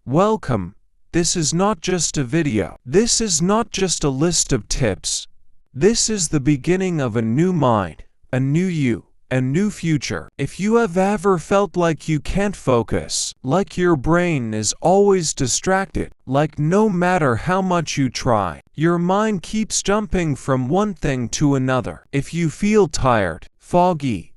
Welcome. This is not just a video. This is not just a list of tips. This is the beginning of a new mind, a new you, a new future. If you have ever felt like you can't focus, like your brain is always distracted, like no matter how much you try, your mind keeps jumping from one thing to another. If you feel tired, foggy,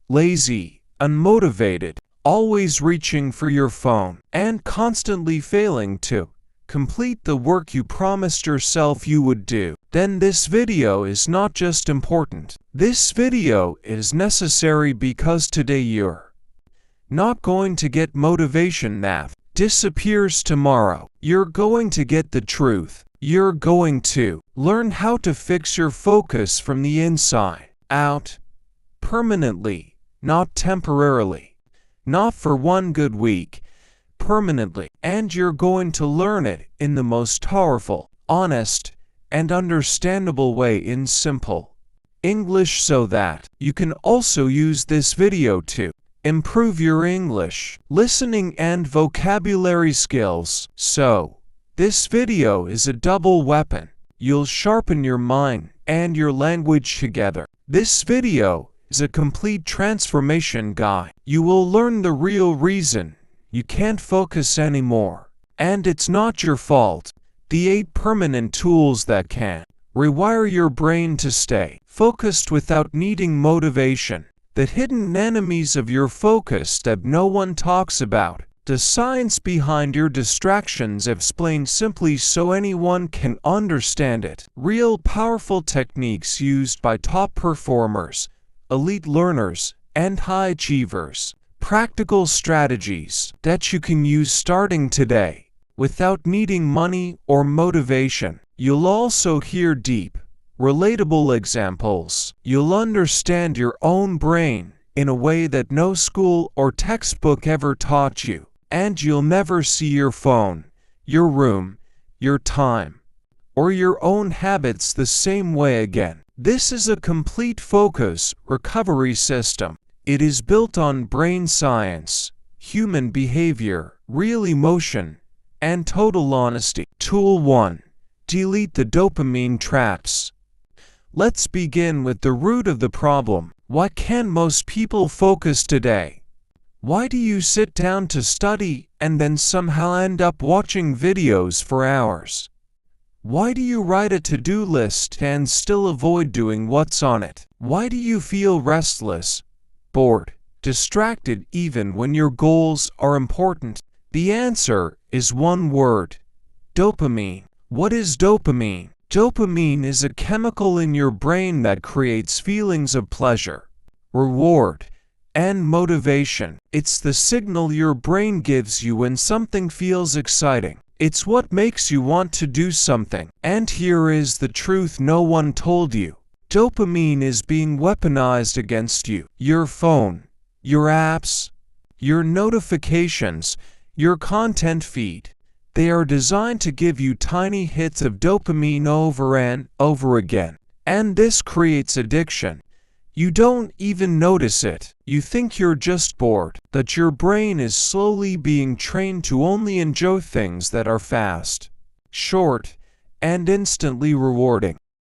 lazy, unmotivated, always reaching for your phone, and constantly failing to complete the work you promised yourself you would do, then this video is not just important. This video is necessary because today you're not going to get motivation that disappears tomorrow. You're going to get the truth. You're going to learn how to fix your focus from the inside out, permanently, not temporarily. Not for one good week, permanently. And you're going to learn it in the most powerful, honest, and understandable way in simple English so that you can also use this video to improve your English, listening and vocabulary skills. So, this video is a double weapon. You'll sharpen your mind and your language together. This video is a complete transformation guide. You will learn the real reason you can't focus anymore. And it's not your fault. The 8 permanent tools that can rewire your brain to stay focused without needing motivation. The hidden enemies of your focus that no one talks about. The science behind your distractions explained simply so anyone can understand it. Real powerful techniques used by top performers, elite learners, and high achievers. Practical strategies that you can use starting today without needing money or motivation. You'll also hear deep, relatable examples. You'll understand your own brain in a way that no school or textbook ever taught you. And you'll never see your phone, your room, your time, or your own habits the same way again. This is a complete focus recovery system. It is built on brain science, human behavior, real emotion, and total honesty. Tool 1. Delete the dopamine traps. Let's begin with the root of the problem. Why can't most people focus today? Why do you sit down to study and then somehow end up watching videos for hours? Why do you write a to-do list and still avoid doing what's on it? Why do you feel restless, bored, distracted even when your goals are important? The answer is one word: dopamine. What is dopamine? Dopamine is a chemical in your brain that creates feelings of pleasure, reward, and motivation. It's the signal your brain gives you when something feels exciting. It's what makes you want to do something. And here is the truth no one told you. Dopamine is being weaponized against you. Your phone, your apps, your notifications, your content feed. They are designed to give you tiny hits of dopamine over and over again. And this creates addiction. You don't even notice it. You think you're just bored, that your brain is slowly being trained to only enjoy things that are fast, short, and instantly rewarding.